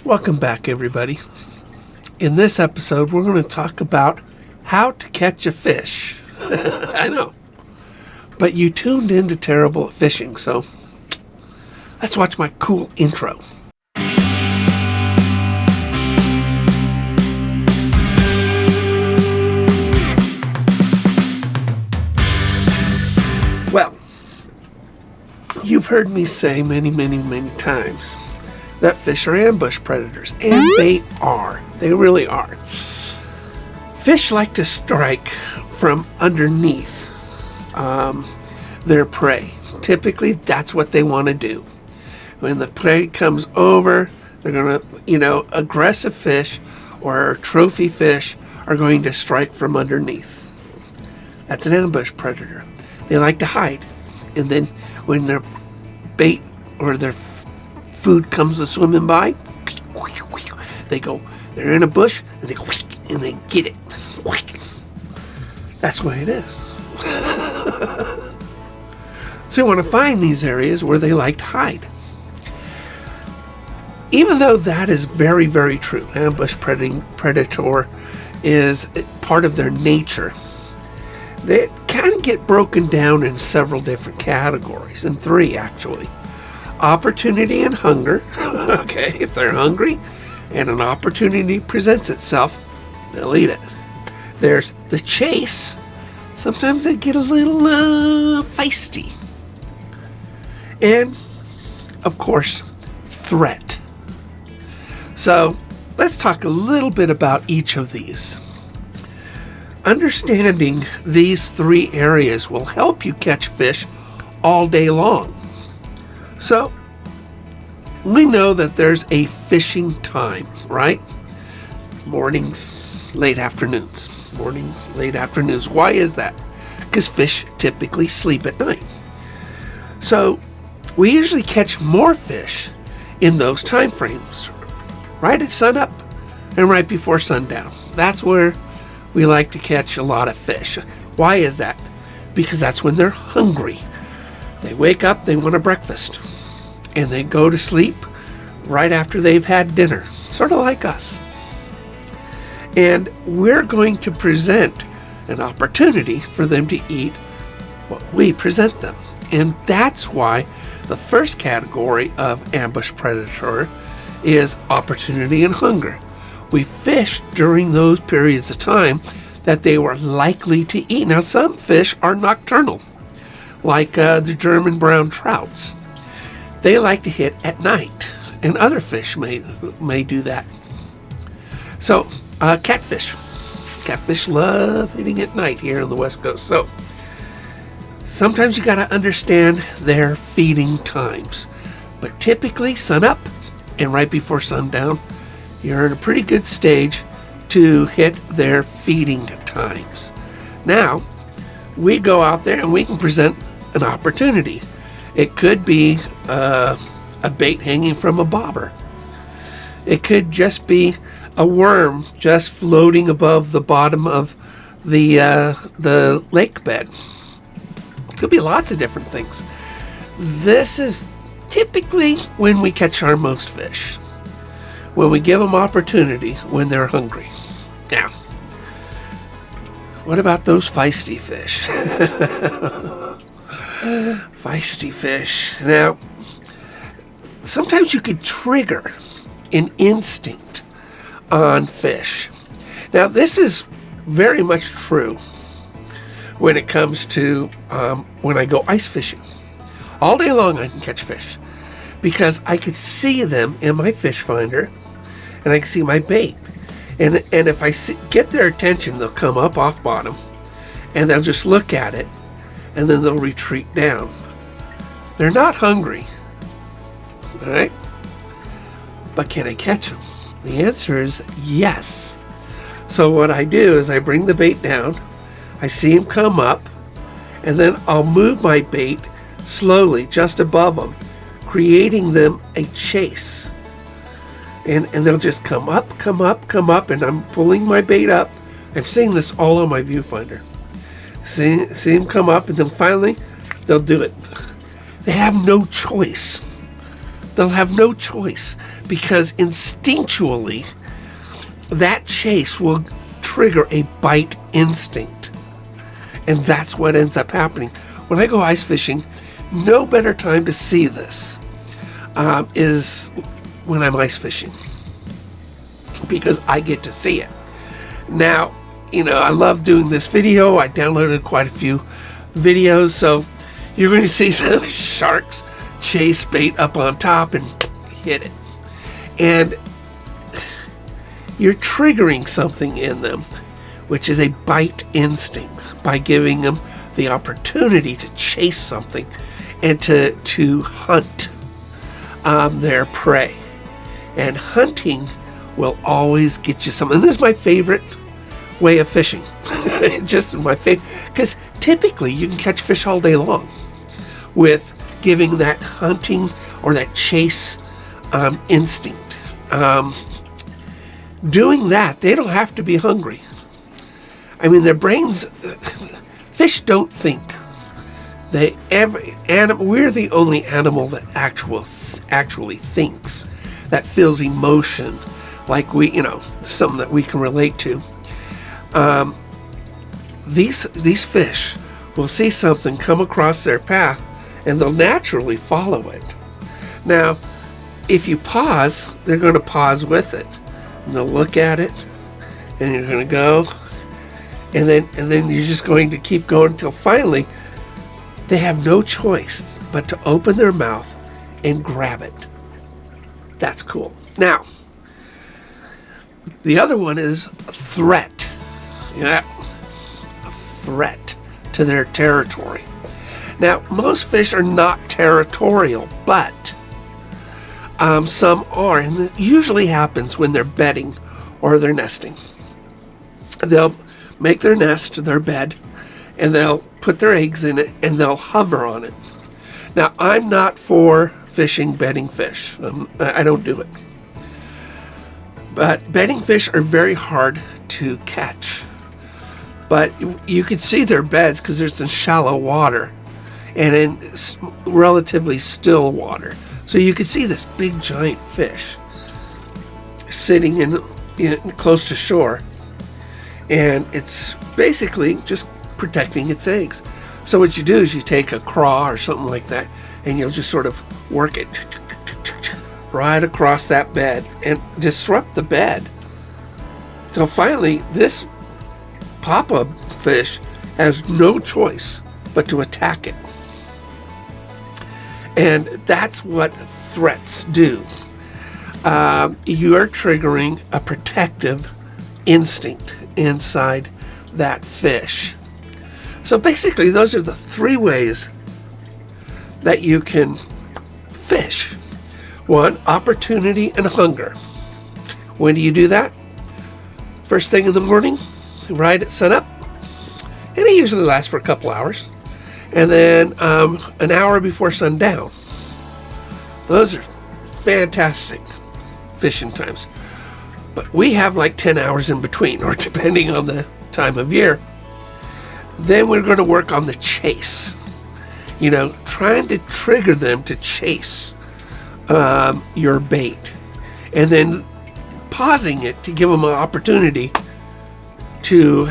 Welcome back, everybody. In this episode, we're going to talk about how to catch a fish. I know. But you tuned into Terrible at Fishing, so let's watch my cool intro. Well, you've heard me say many times that fish are ambush predators, and they are. They really are. Fish like to strike from underneath their prey. Typically, that's what they want to do. When the prey comes over, they're going to, aggressive fish or trophy fish are going to strike from underneath. That's an ambush predator. They like to hide. And then when their bait or their food comes swimming by, they're in a bush, and they get it. That's the way it is. So you want to find these areas where they like to hide. Even though that is very, very true, ambush predator is part of their nature, they can get broken down in several different categories, in three actually. Opportunity and hunger. Okay, if they're hungry and an opportunity presents itself, they'll eat it. There's the chase. Sometimes they get a little feisty. And, of course, threat. So, let's talk a little bit about each of these. Understanding these three areas will help you catch fish all day long. So, we know that there's a fishing time, right? Mornings, late afternoons. Mornings, late afternoons. Why is that? Because fish typically sleep at night. So, we usually catch more fish in those time frames, right at sunup and right before sundown. That's where we like to catch a lot of fish. Why is that? Because that's when they're hungry. They wake up, they want a breakfast, and they go to sleep right after they've had dinner, sort of like us. And we're going to present an opportunity for them to eat what we present them. And that's why the first category of ambush predator is opportunity and hunger. We fish during those periods of time that they were likely to eat. Now, some fish are nocturnal, like the German brown trouts. They like to hit at night, and other fish may do that. So, catfish. Catfish love hitting at night here on the West Coast. So, sometimes you got to understand their feeding times. But typically, sunup and right before sundown, you're in a pretty good stage to hit their feeding times. Now, we go out there and we can present an opportunity. It could be a bait hanging from a bobber. It could just be a worm just floating above the bottom of the lake bed. It could be lots of different things. This is typically when we catch our most fish. When we give them opportunity when they're hungry. Now, what about those feisty fish? Feisty fish. Now, sometimes you could trigger an instinct on fish. Now, this is very much true when it comes to when I go ice fishing. All day long I can catch fish because I could see them in my fish finder and I can see my bait. And if I get their attention, they'll come up off bottom and they'll just look at it and then they'll retreat down. They're not hungry, all right? But can I catch them? The answer is yes. So what I do is I bring the bait down, I see them come up, and then I'll move my bait slowly just above them, creating them a chase. And they'll just come up, and I'm pulling my bait up. I'm seeing this all on my viewfinder. See them come up, and then finally they'll do it. They have no choice. they'll have no choice, because instinctually that chase will trigger a bite instinct. And that's what ends up happening. When I go ice fishing, no better time to see this is when I'm ice fishing, because I get to see it. Now, I love doing this video. I downloaded quite a few videos, so you're going to see some sharks chase bait up on top and hit it. And you're triggering something in them, which is a bite instinct, by giving them the opportunity to chase something and to hunt their prey. And hunting will always get you something. And this is my favorite way of fishing. Just my favorite, because typically you can catch fish all day long with giving that hunting or that chase instinct. Doing that, they don't have to be hungry. I mean, their brains, fish don't think. We're the only animal that actually thinks, that feels emotion, like something that we can relate to. These fish will see something come across their path, and they'll naturally follow it. Now, if you pause, they're going to pause with it, and they'll look at it, and you're going to go, and then you're just going to keep going until finally they have no choice but to open their mouth and grab it. That's cool. Now, the other one is threat. A threat to their territory. Now, most fish are not territorial, but some are, and it usually happens when they're bedding or they're nesting. They'll make their nest, their bed, and they'll put their eggs in it, and they'll hover on it. Now, I'm not for fishing bedding fish. I don't do it. But bedding fish are very hard to catch. But you can see their beds because there's some shallow water and in relatively still water. So you can see this big giant fish sitting in close to shore, and it's basically just protecting its eggs. So what you do is you take a craw or something like that, and you'll just sort of work it right across that bed and disrupt the bed. So finally, this pop-up fish has no choice but to attack it. And that's what threats do. You're triggering a protective instinct inside that fish. So basically, those are the three ways that you can fish. One, opportunity and hunger. When do you do that? First thing in the morning, right at sunup. And it usually lasts for a couple hours. And then an hour before sundown. Those are fantastic fishing times. But we have like 10 hours in between, or depending on the time of year. Then we're going to work on the chase. Trying to trigger them to chase your bait. And then pausing it to give them an opportunity to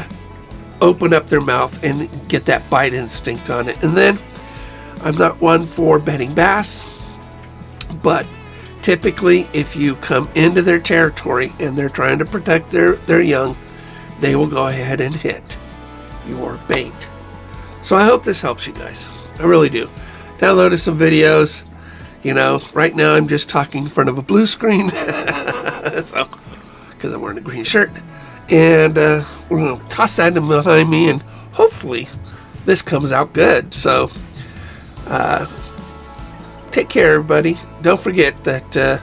open up their mouth and get that bite instinct on it. And then, I'm not one for bedding bass, but typically if you come into their territory and they're trying to protect their young, they will go ahead and hit your bait. So I hope this helps you guys. I really do. Downloaded some videos. Right now I'm just talking in front of a blue screen. So, because I'm wearing a green shirt. And we're going to toss that in behind me, and hopefully this comes out good. So take care, everybody. Don't forget that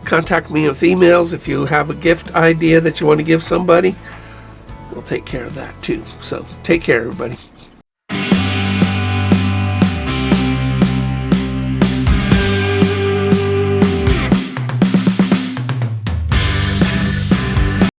contact me with emails if you have a gift idea that you want to give somebody. We'll take care of that too. So take care, everybody.